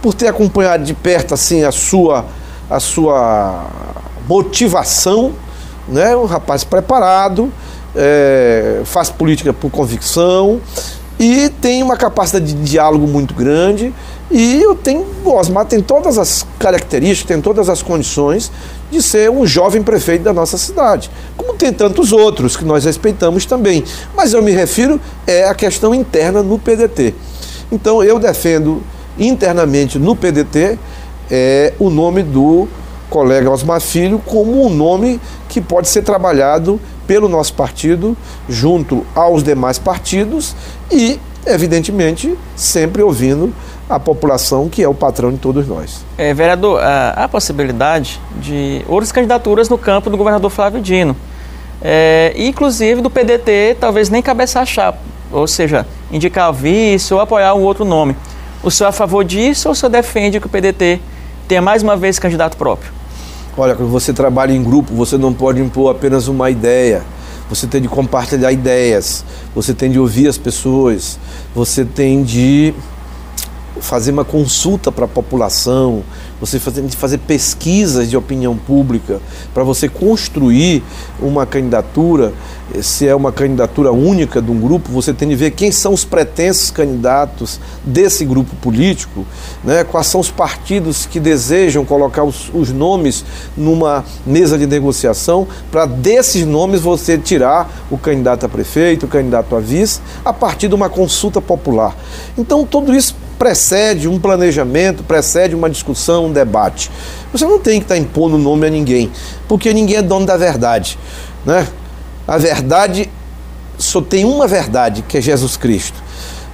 por ter acompanhado de perto assim, a sua motivação, né? Um rapaz preparado, faz política por convicção e tem uma capacidade de diálogo muito grande. E o Osmar tem todas as características, tem todas as condições de ser um jovem prefeito da nossa cidade, como tem tantos outros que nós respeitamos também. Mas eu me refiro à questão interna no PDT. Então eu defendo internamente no PDT o nome do colega Osmar Filho como um nome que pode ser trabalhado pelo nosso partido junto aos demais partidos e, evidentemente, sempre ouvindo a população, que é o patrão de todos nós. Vereador, há possibilidade de outras candidaturas no campo do governador Flávio Dino, inclusive do PDT, talvez nem cabeça a chapa, ou seja, indicar vice ou apoiar um outro nome. O senhor é a favor disso ou o senhor defende que o PDT tenha mais uma vez candidato próprio? Olha, quando você trabalha em grupo, você não pode impor apenas uma ideia. Você tem de compartilhar ideias, você tem de ouvir as pessoas, você tem de fazer uma consulta para a população, você tem de fazer pesquisas de opinião pública para você construir uma candidatura. Se é uma candidatura única de um grupo, você tem de ver quem são os pretensos candidatos desse grupo político, né? Quais são os partidos que desejam colocar os nomes numa mesa de negociação, para desses nomes você tirar o candidato a prefeito, o candidato a vice, a partir de uma consulta popular. Então tudo isso precede um planejamento, precede uma discussão, um debate. Você não tem que estar impondo nome a ninguém, porque ninguém é dono da verdade, né? A verdade, só tem uma verdade, que é Jesus Cristo.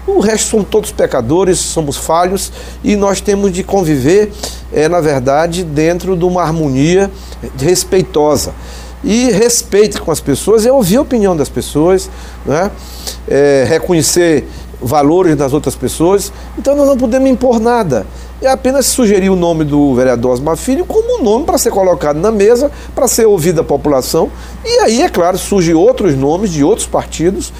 O resto são todos pecadores, somos falhos e nós temos de conviver, na verdade, dentro de uma harmonia respeitosa. E respeito com as pessoas é ouvir a opinião das pessoas, né? Reconhecer valores das outras pessoas. Então nós não podemos impor nada. É apenas sugerir o nome do vereador Osmar Filho como um nome para ser colocado na mesa, para ser ouvido a população. E aí, é claro, surgem outros nomes de outros partidos,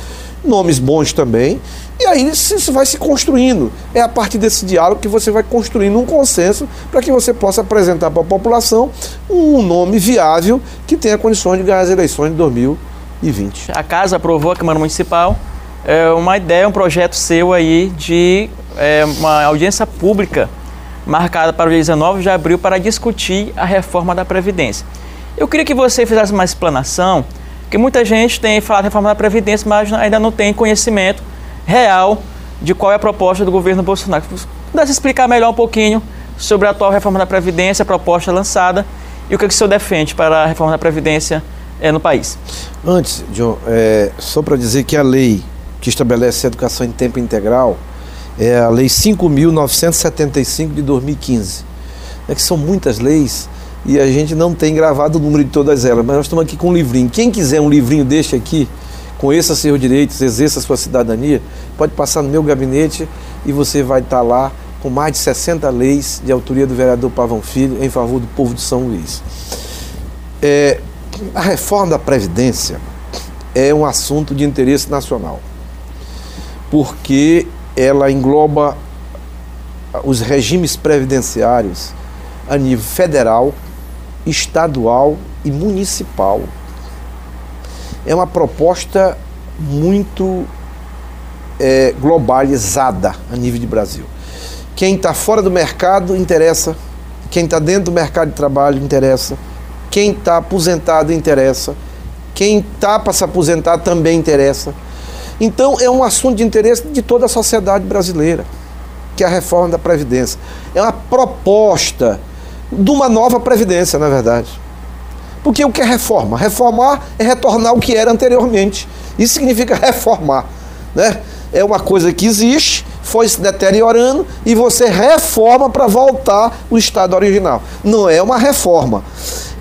nomes bons também, e aí isso vai se construindo. É a partir desse diálogo que você vai construindo um consenso para que você possa apresentar para a população um nome viável que tenha condições de ganhar as eleições de 2020. A Casa aprovou, a Câmara Municipal, uma ideia, um projeto seu aí de uma audiência pública marcada para o dia 19 de abril para discutir a reforma da Previdência. Eu queria que você fizesse uma explanação, porque muita gente tem falado de reforma da Previdência, mas ainda não tem conhecimento real de qual é a proposta do governo Bolsonaro. Se pudesse explicar melhor um pouquinho sobre a atual reforma da Previdência, a proposta lançada, e o que o senhor defende para a reforma da Previdência no país. Antes, John, só para dizer que a lei que estabelece a educação em tempo integral é a Lei 5.975 de 2015. Que são muitas leis e a gente não tem gravado o número de todas elas, mas nós estamos aqui com um livrinho. Quem quiser um livrinho deste aqui, conheça seus direitos, exerça sua cidadania, pode passar no meu gabinete e você vai estar lá com mais de 60 leis de autoria do vereador Pavão Filho em favor do povo de São Luís. A reforma da Previdência é um assunto de interesse nacional, porque ela engloba os regimes previdenciários a nível federal, estadual e municipal. É uma proposta muito globalizada a nível de Brasil. Quem está fora do mercado interessa, quem está dentro do mercado de trabalho interessa, quem está aposentado interessa, quem está para se aposentar também interessa. Então é um assunto de interesse de toda a sociedade brasileira, que é a reforma da Previdência. É uma proposta de uma nova Previdência, na verdade. Porque o que é reforma? Reformar é retornar o que era anteriormente. Isso significa reformar, né? É uma coisa que existe, foi se deteriorando e você reforma para voltar ao estado original. Não é uma reforma,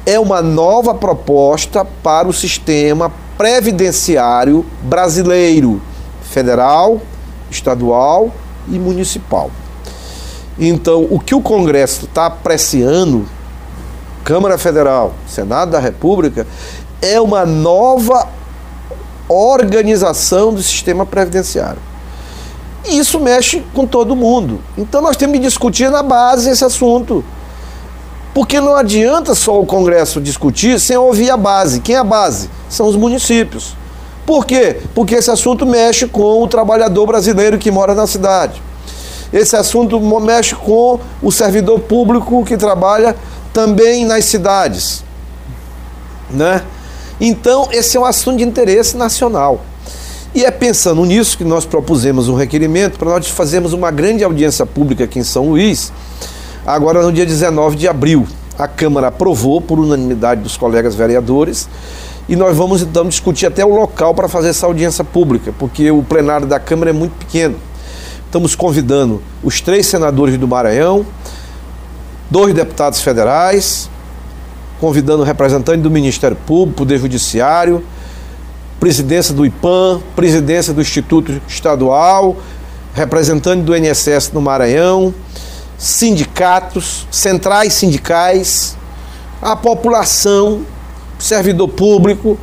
é uma nova proposta para o sistema previdenciário brasileiro, federal, estadual e municipal. Então, o que o Congresso está apreciando, Câmara Federal, Senado da República, é uma nova organização do sistema previdenciário. E isso mexe com todo mundo. Então nós temos que discutir na base esse assunto. Porque não adianta só o Congresso discutir sem ouvir a base. Quem é a base? São os municípios. Por quê? Porque esse assunto mexe com o trabalhador brasileiro que mora na cidade. Esse assunto mexe com o servidor público que trabalha também nas cidades, né? Então, esse é um assunto de interesse nacional. E é pensando nisso que nós propusemos um requerimento para nós fazermos uma grande audiência pública aqui em São Luís, agora no dia 19 de abril. A Câmara aprovou por unanimidade dos colegas vereadores e nós vamos então discutir até o local para fazer essa audiência pública, porque o plenário da Câmara é muito pequeno. Estamos convidando os 3 senadores do Maranhão, 2 deputados federais, convidando o representante do Ministério Público, Poder Judiciário, presidência do IPAM, presidência do Instituto Estadual, representante do INSS no Maranhão, sindicatos, centrais sindicais, a população, servidor público.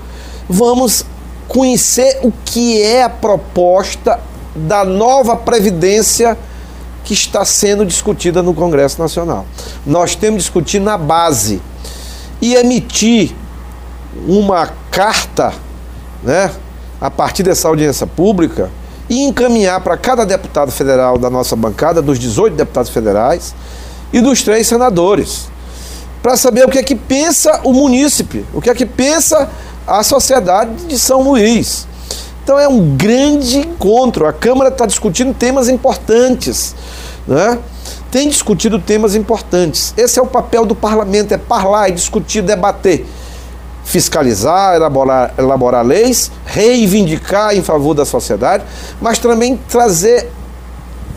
Vamos conhecer o que é a proposta da nova Previdência que está sendo discutida no Congresso Nacional. Nós temos que discutir na base e emitir uma carta, né, a partir dessa audiência pública e encaminhar para cada deputado federal da nossa bancada, dos 18 deputados federais e dos 3 senadores, para saber o que é que pensa o munícipe, o que é que pensa a sociedade de São Luís. Então é um grande encontro. A Câmara está discutindo temas importantes, né? Tem discutido temas importantes. Esse é o papel do parlamento, é falar, é discutir, debater, fiscalizar, elaborar leis, reivindicar em favor da sociedade, mas também trazer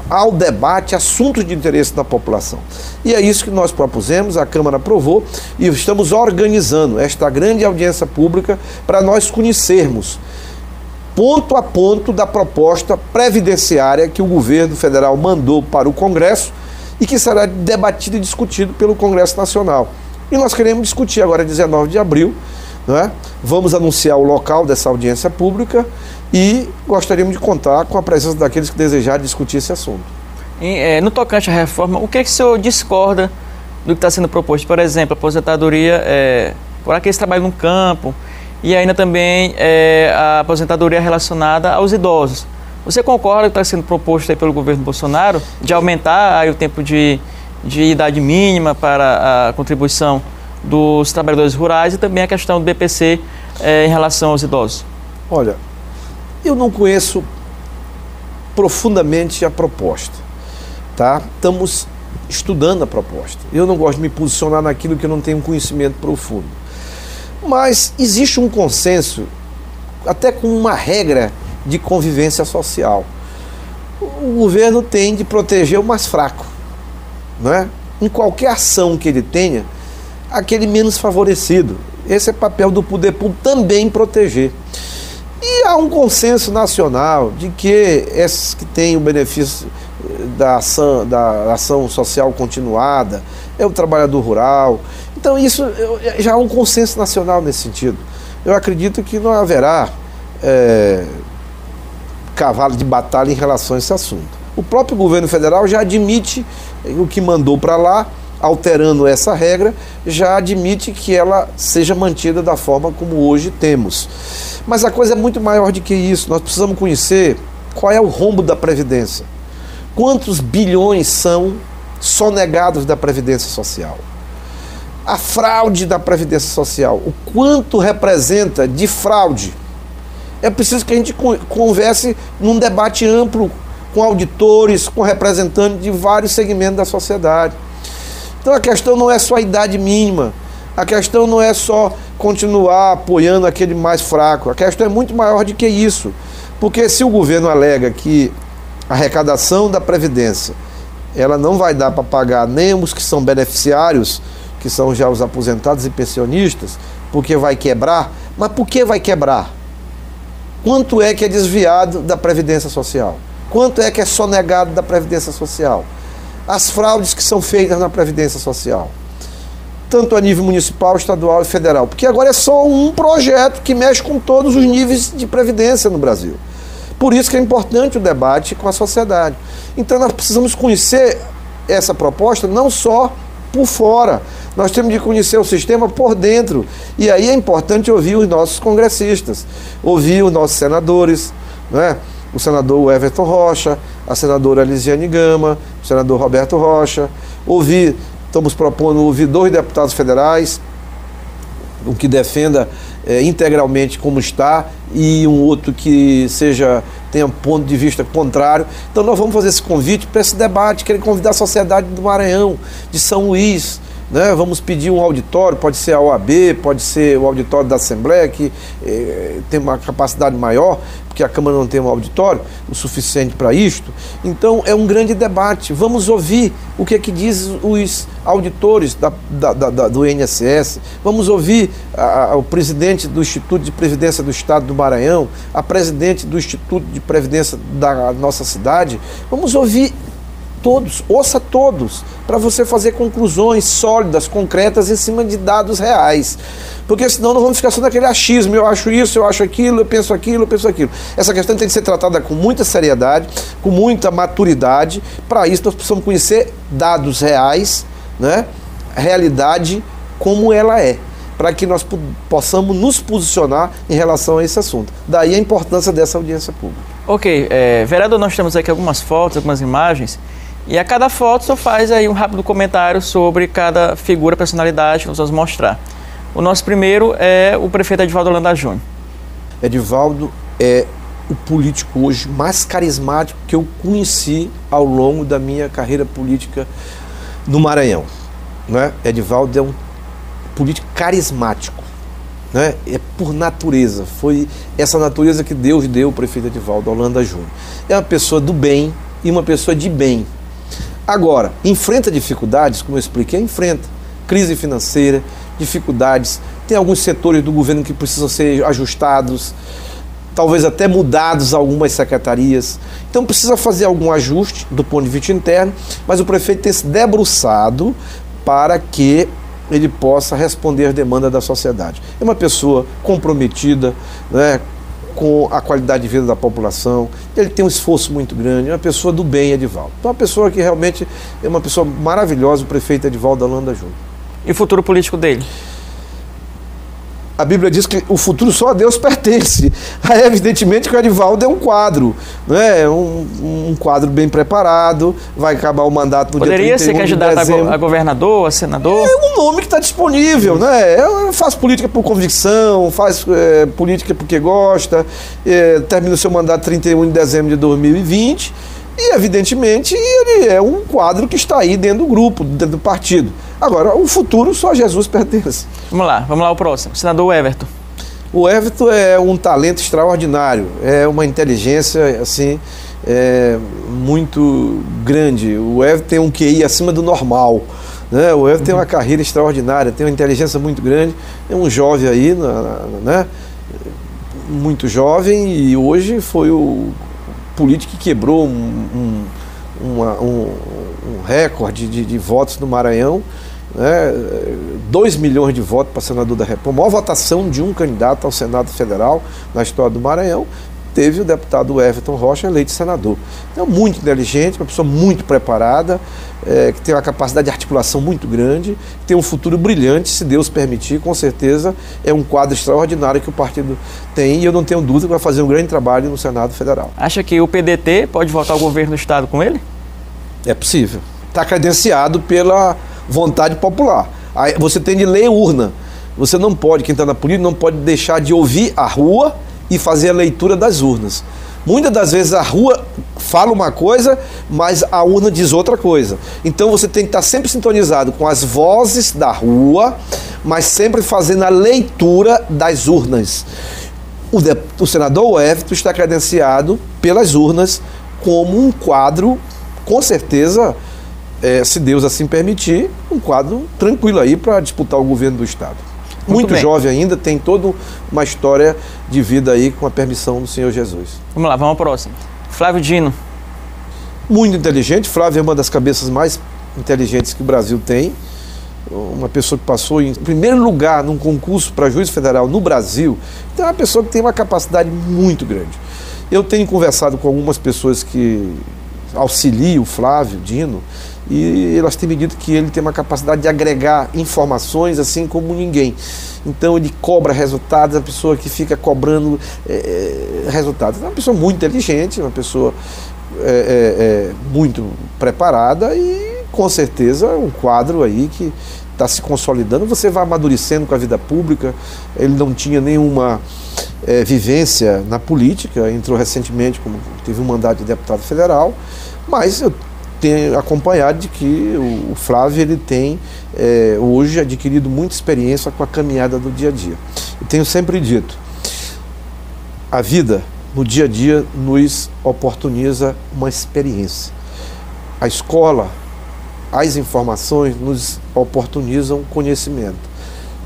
ao debate assuntos de interesse da população. E é isso que nós propusemos, a Câmara aprovou e estamos organizando esta grande audiência pública para nós conhecermos ponto a ponto da proposta previdenciária que o governo federal mandou para o Congresso e que será debatido e discutido pelo Congresso Nacional. E nós queremos discutir agora, 19 de abril, né? Vamos anunciar o local dessa audiência pública e gostaríamos de contar com a presença daqueles que desejarem discutir esse assunto. No tocante à reforma, o que é que o senhor discorda do que está sendo proposto? Por exemplo, a aposentadoria por aqueles que trabalham no campo e ainda também a aposentadoria relacionada aos idosos. Você concorda com o que está sendo proposto aí pelo governo Bolsonaro de aumentar aí o tempo de idade mínima para a contribuição dos trabalhadores rurais e também a questão do BPC em relação aos idosos? Olha, eu não conheço profundamente a proposta, tá? Estamos estudando a proposta. Eu não gosto de me posicionar naquilo que eu não tenho um conhecimento profundo. Mas existe um consenso, até com uma regra de convivência social. O governo tem de proteger o mais fraco, não é? Em qualquer ação que ele tenha, aquele menos favorecido. Esse é papel do poder público, também proteger. E há um consenso nacional de que esses que têm o benefício da ação social continuada é o trabalhador rural. Então isso já há um consenso nacional nesse sentido. Eu acredito que não haverá cavalo de batalha em relação a esse assunto. O próprio governo federal já admite o que mandou para lá, alterando essa regra, já admite que ela seja mantida da forma como hoje temos. Mas a coisa é muito maior do que isso. Nós precisamos conhecer qual é o rombo da Previdência. Quantos bilhões são sonegados da Previdência Social? A fraude da Previdência Social, o quanto representa de fraude? É preciso que a gente converse num debate amplo com auditores, com representantes de vários segmentos da sociedade. Então a questão não é só a idade mínima, a questão não é só continuar apoiando aquele mais fraco, a questão é muito maior do que isso. Porque se o governo alega que a arrecadação da Previdência ela não vai dar para pagar nem os que são beneficiários, que são já os aposentados e pensionistas, porque vai quebrar, mas por que vai quebrar? Quanto é que é desviado da Previdência Social? Quanto é que é sonegado da Previdência Social? As fraudes que são feitas na Previdência Social, tanto a nível municipal, estadual e federal, porque agora é só um projeto que mexe com todos os níveis de previdência no Brasil. Por isso que é importante o debate com a sociedade. Então nós precisamos conhecer essa proposta não só por fora, nós temos de conhecer o sistema por dentro. E aí é importante ouvir os nossos congressistas, ouvir os nossos senadores, né? O senador Everton Rocha, a senadora Elisiane Gama, o senador Roberto Rocha, estamos propondo ouvir 2 deputados federais, um que defenda integralmente como está e um outro que tenha um ponto de vista contrário. Então nós vamos fazer esse convite para esse debate, querer convidar a sociedade do Maranhão, de São Luís, né? Vamos pedir um auditório, pode ser a OAB, pode ser o auditório da Assembleia, que tem uma capacidade maior, porque a Câmara não tem um auditório o suficiente para isto. Então é um grande debate. Vamos ouvir o que diz os auditores do INSS, vamos ouvir o presidente do Instituto de Previdência do Estado do Maranhão, a presidente do Instituto de Previdência da nossa cidade. Vamos ouvir todos, ouça todos, para você fazer conclusões sólidas, concretas, em cima de dados reais. Porque senão nós vamos ficar só naquele achismo, eu acho isso, eu acho aquilo, eu penso aquilo, eu penso aquilo. Essa questão tem que ser tratada com muita seriedade, com muita maturidade. Para isso nós precisamos conhecer dados reais, né? Realidade como ela é, para que nós possamos nos posicionar em relação a esse assunto. Daí a importância dessa audiência pública. Ok, vereador, nós temos aqui algumas fotos, algumas imagens, e a cada foto só faz aí um rápido comentário sobre cada figura, personalidade que nós vamos mostrar. O nosso primeiro é o prefeito Edivaldo Holanda Júnior. Edivaldo é o político hoje mais carismático que eu conheci ao longo da minha carreira política no Maranhão, né? Edivaldo é um político carismático, né? É por natureza, foi essa natureza que Deus deu ao prefeito Edivaldo Holanda Júnior. É uma pessoa do bem e uma pessoa de bem. Agora, enfrenta dificuldades, como eu expliquei, enfrenta crise financeira, dificuldades, tem alguns setores do governo que precisam ser ajustados, talvez até mudados algumas secretarias, então precisa fazer algum ajuste do ponto de vista interno, mas o prefeito tem se debruçado para que ele possa responder às demandas da sociedade. É uma pessoa comprometida, né, com a qualidade de vida da população, ele tem um esforço muito grande, é uma pessoa do bem, Edivaldo. Então, uma pessoa que realmente é uma pessoa maravilhosa, o prefeito Edivaldo Holanda Júnior. E o futuro político dele? A Bíblia diz que o futuro só a Deus pertence. Aí, evidentemente, que o Edivaldo é um quadro, né? Um quadro bem preparado, vai acabar o mandato no dia 31 de dezembro. Poderia ser candidato a governador, a senador? É um nome que está disponível, né? Faz política por convicção, faz política porque gosta, termina o seu mandato 31 de dezembro de 2020 e, evidentemente, ele é um quadro que está aí dentro do grupo, dentro do partido. Agora, o futuro só a Jesus pertence. Vamos lá o próximo. Senador Everton. O Everton é um talento extraordinário, é uma inteligência, assim, muito grande. O Everton tem um QI acima do normal, né? O Everton tem uma carreira extraordinária, tem uma inteligência muito grande, é um jovem aí, né? Muito jovem, e hoje foi o político que quebrou um recorde de votos no Maranhão, né? 2 milhões de votos para senador da República, a maior votação de um candidato ao Senado Federal na história do Maranhão, teve o deputado Everton Rocha eleito senador. Então, muito inteligente, uma pessoa muito preparada, que tem uma capacidade de articulação muito grande, tem um futuro brilhante, se Deus permitir, com certeza é um quadro extraordinário que o partido tem, e eu não tenho dúvida que vai fazer um grande trabalho no Senado Federal. Acha que o PDT pode voltar ao governo do Estado com ele? É possível. Está credenciado pela vontade popular. Aí você tem de ler urna. Você não pode, quem está na política, não pode deixar de ouvir a rua e fazer a leitura das urnas. Muitas das vezes a rua fala uma coisa, mas a urna diz outra coisa. Então você tem que estar sempre sintonizado com as vozes da rua, mas sempre fazendo a leitura das urnas. O senador Everton está credenciado pelas urnas como um quadro, com certeza, se Deus assim permitir, um quadro tranquilo aí para disputar o governo do Estado. Muito jovem ainda, tem toda uma história de vida aí com a permissão do Senhor Jesus. Vamos lá, vamos ao próximo. Flávio Dino. Muito inteligente, Flávio é uma das cabeças mais inteligentes que o Brasil tem. Uma pessoa que passou em primeiro lugar num concurso para juiz federal no Brasil. Então é uma pessoa que tem uma capacidade muito grande. Eu tenho conversado com algumas pessoas que auxiliam o Flávio Dino, e elas têm me dito que ele tem uma capacidade de agregar informações assim como ninguém. Então ele cobra resultados, é uma pessoa que fica cobrando resultados. É uma pessoa muito inteligente, uma pessoa muito preparada e com certeza um quadro aí que está se consolidando. Você vai amadurecendo com a vida pública. Ele não tinha nenhuma vivência na política, entrou recentemente, como teve um mandato de deputado federal, mas eu tenho acompanhado de que o Flávio ele tem hoje adquirido muita experiência com a caminhada do dia a dia. Eu tenho sempre dito, a vida no dia a dia nos oportuniza uma experiência. A escola, as informações nos oportunizam conhecimento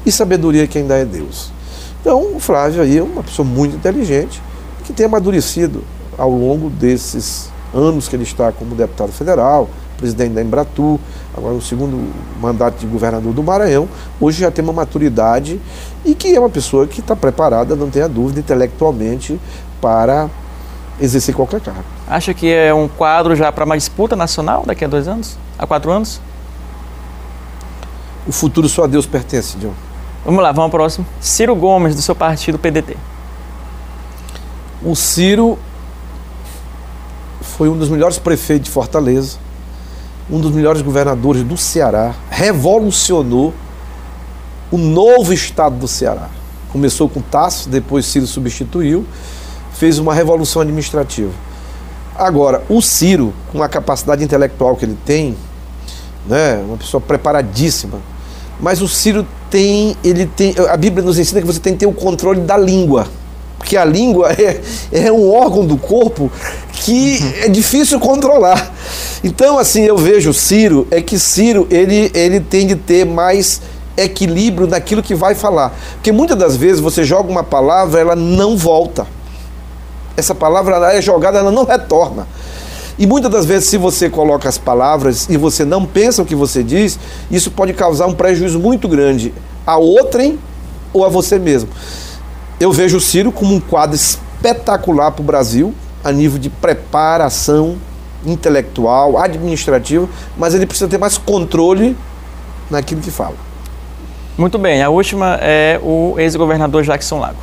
e sabedoria que ainda é Deus. Então o Flávio aí é uma pessoa muito inteligente que tem amadurecido ao longo desses anos que ele está como deputado federal, presidente da Embratur, agora o segundo mandato de governador do Maranhão. Hoje já tem uma maturidade e que é uma pessoa que está preparada, não tenha dúvida, intelectualmente para exercer qualquer cargo. Acha que é um quadro já para uma disputa nacional daqui a 2 anos? A 4 anos? O futuro só a Deus pertence, John. Vamos lá, vamos ao próximo. Ciro Gomes, do seu partido PDT. O Ciro foi um dos melhores prefeitos de Fortaleza, um dos melhores governadores do Ceará, revolucionou o novo estado do Ceará. Começou com Tasso, depois Ciro substituiu, fez uma revolução administrativa. Agora, o Ciro, com a capacidade intelectual que ele tem, né, uma pessoa preparadíssima, mas o Ciro a Bíblia nos ensina que você tem que ter o controle da língua, porque a língua é um órgão do corpo que é difícil controlar. Então, assim, eu vejo Ciro, ele tem de ter mais equilíbrio naquilo que vai falar. Porque muitas das vezes você joga uma palavra, ela não volta. Essa palavra ela é jogada, ela não retorna. E muitas das vezes, se você coloca as palavras e você não pensa o que você diz, isso pode causar um prejuízo muito grande a outrem ou a você mesmo. Eu vejo o Ciro como um quadro espetacular para o Brasil, a nível de preparação intelectual, administrativa, mas ele precisa ter mais controle naquilo que fala. Muito bem, a última é o ex-governador Jackson Lago.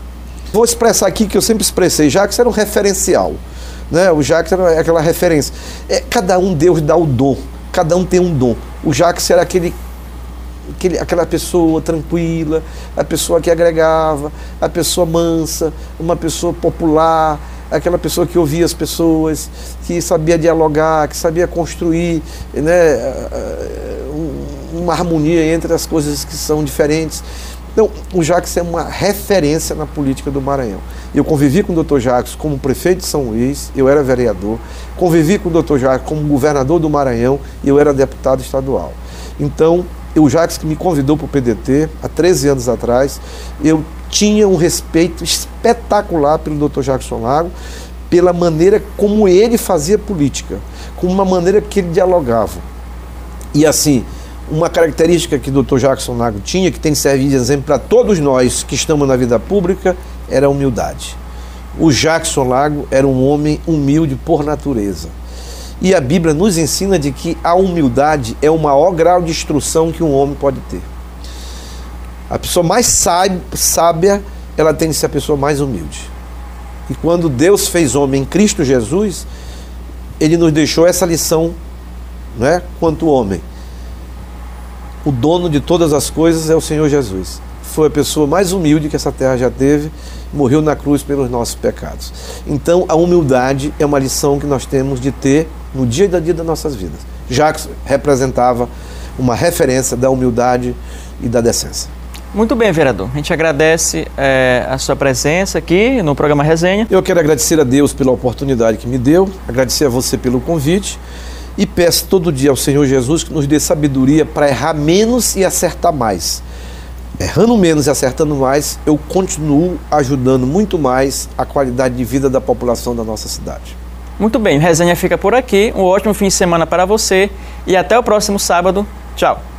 Vou expressar aqui que eu sempre expressei, Jackson era um referencial, né? O Jackson era aquela referência. Cada um, Deus dá o dom, cada um tem um dom. O Jackson era aquela pessoa tranquila, a pessoa que agregava, a pessoa mansa, uma pessoa popular, aquela pessoa que ouvia as pessoas, que sabia dialogar, que sabia construir, né, uma harmonia entre as coisas que são diferentes. Então, o Jackson é uma referência na política do Maranhão. Eu convivi com o Dr. Jackson como prefeito de São Luís, eu era vereador, convivi com o Dr. Jackson como governador do Maranhão e eu era deputado estadual. Então, o Jackson que me convidou para o PDT, há 13 anos atrás, eu tinha um respeito espetacular pelo Dr. Jackson Lago, pela maneira como ele fazia política, com uma maneira que ele dialogava. E assim, uma característica que o Dr. Jackson Lago tinha, que tem que servir de exemplo para todos nós que estamos na vida pública, era a humildade. O Jackson Lago era um homem humilde por natureza. E a Bíblia nos ensina de que a humildade é o maior grau de instrução que um homem pode ter. A pessoa mais sábia, ela tem de ser a pessoa mais humilde. E quando Deus fez homem em Cristo Jesus, Ele nos deixou essa lição, né, quanto homem. O dono de todas as coisas é o Senhor Jesus. Foi a pessoa mais humilde que essa terra já teve, morreu na cruz pelos nossos pecados. Então, a humildade é uma lição que nós temos de ter no dia a dia das nossas vidas. Jackson representava uma referência da humildade e da decência. Muito bem, vereador. A gente agradece a sua presença aqui no programa Resenha. Eu quero agradecer a Deus pela oportunidade que me deu, agradecer a você pelo convite e peço todo dia ao Senhor Jesus que nos dê sabedoria para errar menos e acertar mais. Errando menos e acertando mais, eu continuo ajudando muito mais a qualidade de vida da população da nossa cidade. Muito bem, o Resenha fica por aqui. Um ótimo fim de semana para você e até o próximo sábado. Tchau.